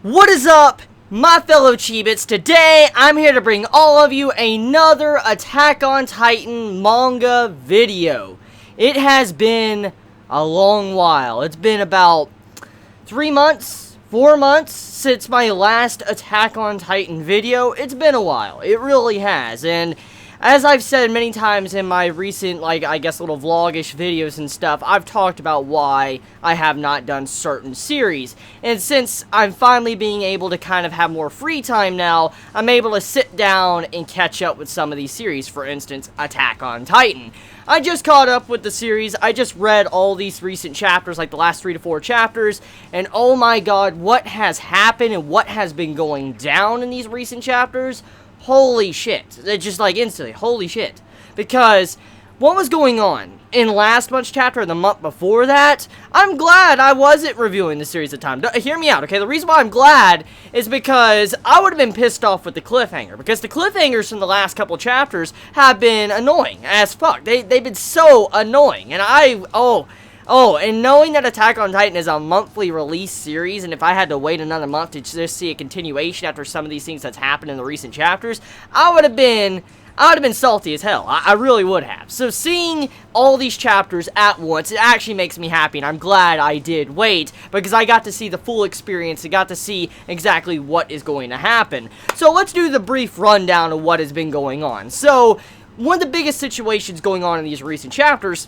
What is up, my fellow Chibits? Today, I'm here to bring all of you another Attack on Titan manga video. It has been a long while. It's been about 3 months, 4 months since my last Attack on Titan video. It's been a while. It really has. And as I've said many times in my recent, I guess, little vlogish videos and stuff, I've talked about why I have not done certain series. And since I'm finally being able to kind of have more free time now, I'm able to sit down and catch up with some of these series. For instance, Attack on Titan. I just caught up with the series. I just read all these recent chapters, like the last 3 to 4 chapters, and oh my god, what has happened and what has been going down in these recent chapters? Holy shit. It's just like instantly, holy shit. Because what was going on in last month's chapter and the month before that, I'm glad I wasn't reviewing the series at the time. Hear me out, okay? The reason why I'm glad is because I would have been pissed off with the cliffhanger. Because the cliffhangers from the last couple chapters have been annoying as fuck. They've been so annoying. And and knowing that Attack on Titan is a monthly release series, and if I had to wait another month to just see a continuation after some of these things that's happened in the recent chapters, I would have been salty as hell. I really would have. So seeing all these chapters at once, it actually makes me happy, and I'm glad I did wait, because I got to see the full experience, I got to see exactly what is going to happen. So let's do the brief rundown of what has been going on. So, one of the biggest situations going on in these recent chapters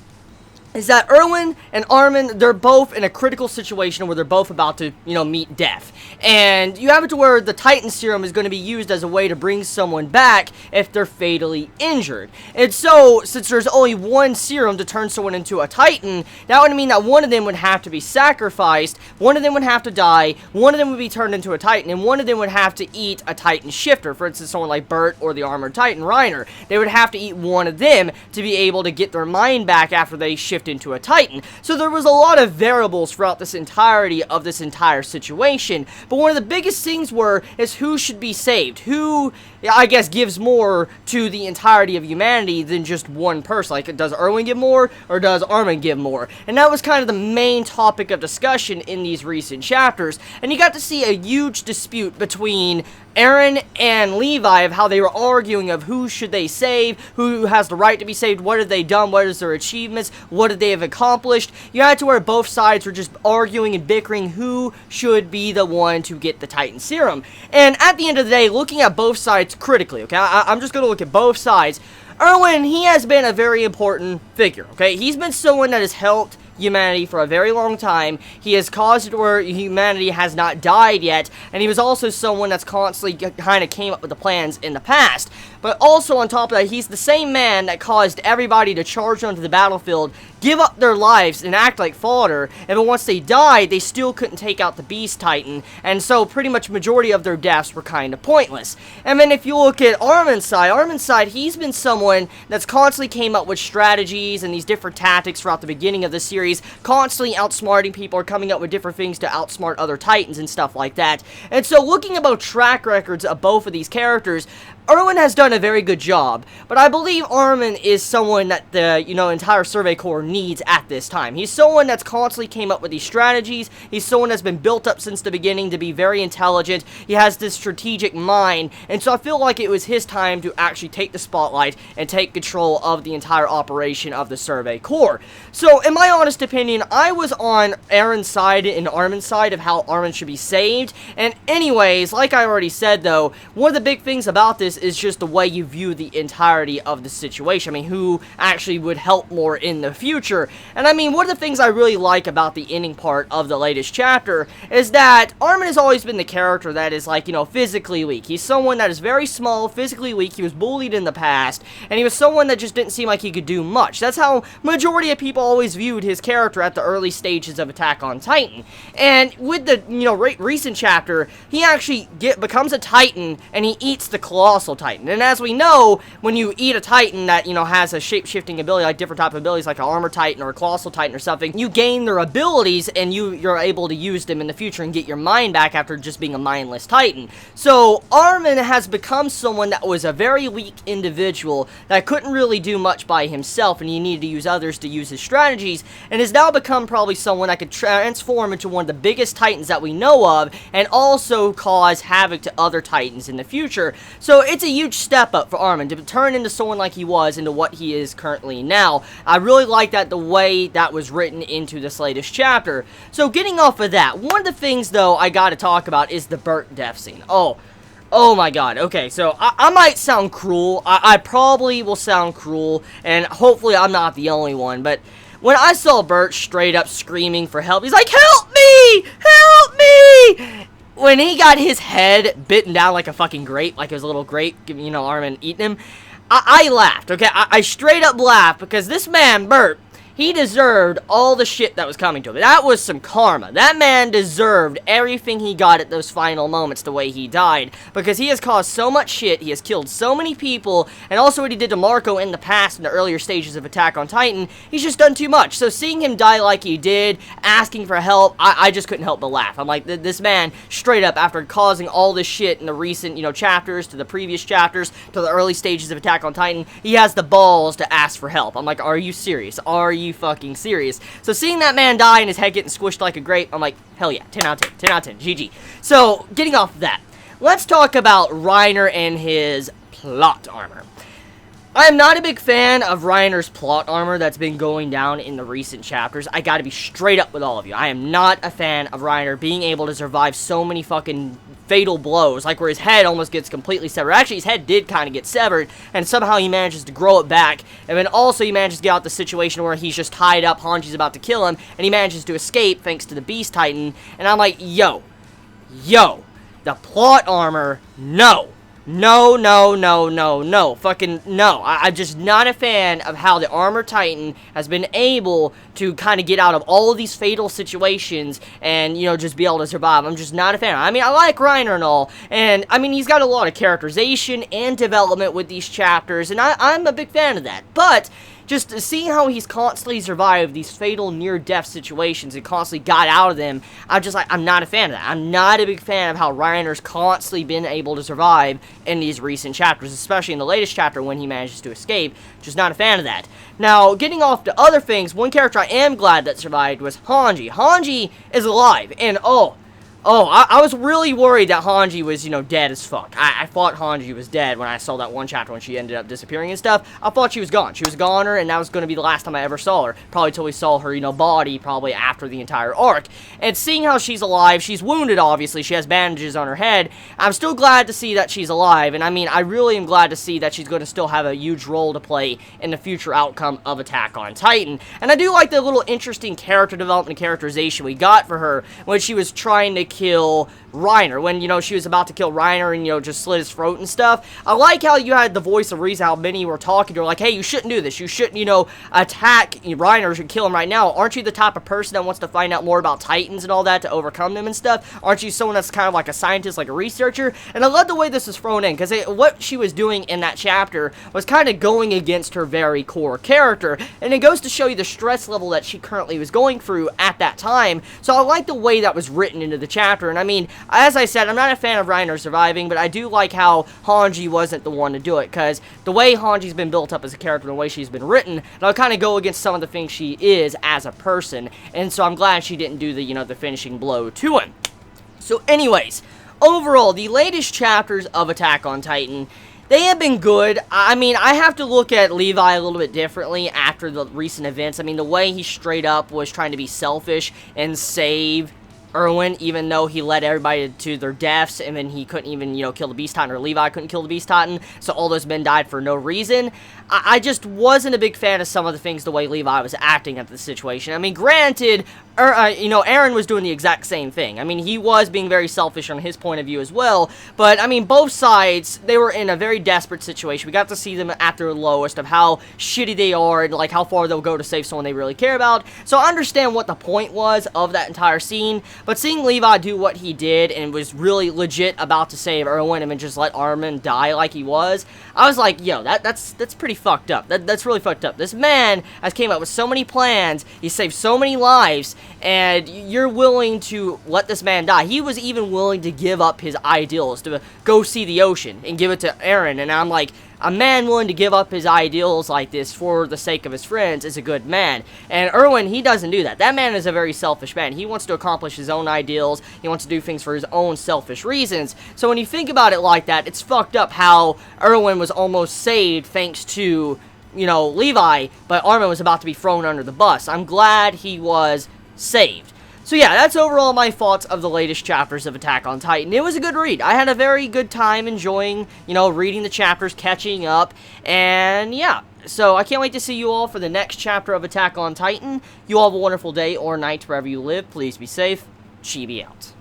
is that Erwin and Armin, they're both in a critical situation where they're both about to, meet death. And you have it to where the Titan serum is going to be used as a way to bring someone back if they're fatally injured. And so, since there's only one serum to turn someone into a Titan, that would mean that one of them would have to be sacrificed, one of them would have to die, one of them would be turned into a Titan, and one of them would have to eat a Titan shifter. For instance, someone like Bert or the armored Titan, Reiner. They would have to eat one of them to be able to get their mind back after they shift into a Titan. So there was a lot of variables throughout this entirety of this entire situation. But one of the biggest things is who should be saved. Who, I guess, gives more to the entirety of humanity than just one person. Like, does Erwin give more, or does Armin give more? And that was kind of the main topic of discussion in these recent chapters. And you got to see a huge dispute between Aaron and Levi of how they were arguing of who should they save, who has the right to be saved, what have they done, what is their achievements, what did they have accomplished. You had to where both sides were just arguing and bickering who should be the one to get the Titan serum. And at the end of the day, looking at both sides critically, okay, I'm just going to look at both sides. Erwin, he has been a very important figure, okay? He's been someone that has helped humanity for a very long time. He has caused it where humanity has not died yet, and he was also someone that's constantly kind of came up with the plans in the past. But also on top of that, he's the same man that caused everybody to charge onto the battlefield, give up their lives, and act like fodder, and then once they died, they still couldn't take out the Beast Titan, and so pretty much majority of their deaths were kind of pointless. And then if you look at Armin's side, he's been someone that's constantly came up with strategies and these different tactics throughout the beginning of the series, constantly outsmarting people or coming up with different things to outsmart other Titans and stuff like that. And so looking about track records of both of these characters, Erwin has done a very good job, but I believe Armin is someone that the, entire Survey Corps needs at this time. He's someone that's constantly came up with these strategies. He's someone that's been built up since the beginning to be very intelligent. He has this strategic mind, and so I feel like it was his time to actually take the spotlight and take control of the entire operation of the Survey Corps. So, in my honest opinion, I was on Aaron's side and Armin's side of how Armin should be saved, and anyways, like I already said though, one of the big things about this is just the way you view the entirety of the situation. I mean, who actually would help more in the future. And I mean, one of the things I really like about the ending part of the latest chapter is that Armin has always been the character that is like, physically weak. He's someone that is very small, physically weak. He was bullied in the past, and he was someone that just didn't seem like he could do much. That's how majority of people always viewed his character at the early stages of Attack on Titan. And with the, recent chapter, he actually becomes a Titan, and he eats the Colossus Colossal Titan. And as we know, when you eat a Titan that, you know, has a shape-shifting ability, like different type of abilities, like an Armor Titan or a Colossal Titan or something, you gain their abilities, and you're able to use them in the future and get your mind back after just being a mindless Titan. So, Armin has become someone that was a very weak individual that couldn't really do much by himself, and he needed to use others to use his strategies, and has now become probably someone that could transform into one of the biggest Titans that we know of, and also cause havoc to other Titans in the future. So it's a huge step up for Armin to turn into someone like he was into what he is currently now. I really like that the way that was written into this latest chapter. So getting off of that, one of the things though I gotta talk about is the Bert death scene. Oh my god, okay, so I might sound cruel, I probably will sound cruel, and hopefully I'm not the only one, but when I saw Bert straight up screaming for help, he's like, "Help me! Help me!" When he got his head bitten down like a fucking grape, like it was a little grape, you know, Armin eating him, I laughed, okay? I straight up laughed, because this man, Bert, he deserved all the shit that was coming to him. That was some karma. That man deserved everything he got at those final moments the way he died. Because he has caused so much shit, he has killed so many people, and also what he did to Marco in the past in the earlier stages of Attack on Titan, he's just done too much. So seeing him die like he did, asking for help, I just couldn't help but laugh. I'm like, this man, straight up, after causing all this shit in the recent, you know, chapters, to the previous chapters, to the early stages of Attack on Titan, he has the balls to ask for help. I'm like, are you serious? Are you fucking serious? So seeing that man die and his head getting squished like a grape, I'm like, hell yeah, 10 out of 10, 10 out of 10, GG. So, getting off of that, let's talk about Reiner and his plot armor. I am not a big fan of Reiner's plot armor that's been going down in the recent chapters. I gotta be straight up with all of you. I am not a fan of Reiner being able to survive so many fucking fatal blows, like where his head almost gets completely severed. Actually, his head did kind of get severed, and somehow he manages to grow it back, and then also he manages to get out the situation where he's just tied up, Hanji's about to kill him, and he manages to escape thanks to the Beast Titan, and I'm like, yo, the plot armor, no. No, fucking no. I'm just not a fan of how the Armor Titan has been able to kind of get out of all of these fatal situations and, you know, just be able to survive. I'm just not a fan. I mean, I like Reiner and all, and, I mean, he's got a lot of characterization and development with these chapters, and I'm a big fan of that, but just seeing how he's constantly survived these fatal near-death situations and constantly got out of them, I'm just like, I'm not a fan of that. I'm not a big fan of how Reiner's constantly been able to survive in these recent chapters, especially in the latest chapter when he manages to escape. Just not a fan of that. Now, getting off to other things, one character I am glad that survived was Hange. Hange is alive, and I was really worried that Hange was, you know, dead as fuck. I thought Hange was dead when I saw that one chapter when she ended up disappearing and stuff. I thought she was gone. She was a goner, and that was going to be the last time I ever saw her. Probably till we saw her, you know, body, probably after the entire arc. And seeing how she's alive, she's wounded, obviously. She has bandages on her head. I'm still glad to see that she's alive, and I mean, I really am glad to see that she's going to still have a huge role to play in the future outcome of Attack on Titan. And I do like the little interesting character development and characterization we got for her when she was trying to kill Reiner, when, you know, she was about to kill Reiner and, you know, just slit his throat and stuff. I like how you had the voice of reason, how many were talking to her, like, hey, you shouldn't do this, you shouldn't, you know, attack Reiner, you should kill him right now. Aren't you the type of person that wants to find out more about Titans and all that to overcome them and stuff? Aren't you someone that's kind of like a scientist, like a researcher? And I love the way this is thrown in, because what she was doing in that chapter was kind of going against her very core character, and it goes to show you the stress level that she currently was going through at that time. So I like the way that was written into the chapter, and I mean, as I said, I'm not a fan of Reiner surviving, but I do like how Hange wasn't the one to do it, because the way Hanji's been built up as a character, and the way she's been written, that'll kind of go against some of the things she is as a person, and so I'm glad she didn't do the, you know, the finishing blow to him. So anyways, overall, the latest chapters of Attack on Titan, they have been good. I mean, I have to look at Levi a little bit differently after the recent events. I mean, the way he straight up was trying to be selfish and save Erwin, even though he led everybody to their deaths, and then he couldn't even, you know, kill the Beast Titan, or Levi couldn't kill the Beast Titan, so all those men died for no reason. I just wasn't a big fan of some of the things the way Levi was acting at the situation. I mean, granted, you know, Eren was doing the exact same thing. I mean, he was being very selfish on his point of view as well, but, I mean, both sides, they were in a very desperate situation. We got to see them at their lowest of how shitty they are, and, like, how far they'll go to save someone they really care about, so I understand what the point was of that entire scene. But seeing Levi do what he did and was really legit about to save Erwin and then just let Armin die like he was, I was like, yo, that's pretty fucked up. That's really fucked up. This man has came up with so many plans, he saved so many lives, and you're willing to let this man die. He was even willing to give up his ideals to go see the ocean and give it to Aaron, and I'm like, a man willing to give up his ideals like this for the sake of his friends is a good man. And Erwin, he doesn't do that. That man is a very selfish man. He wants to accomplish his own ideals. He wants to do things for his own selfish reasons. So when you think about it like that, it's fucked up how Erwin was almost saved thanks to, you know, Levi, but Armin was about to be thrown under the bus. I'm glad he was saved. So yeah, that's overall my thoughts of the latest chapters of Attack on Titan. It was a good read. I had a very good time enjoying, you know, reading the chapters, catching up, and yeah. So I can't wait to see you all for the next chapter of Attack on Titan. You all have a wonderful day or night wherever you live. Please be safe. Chibi out.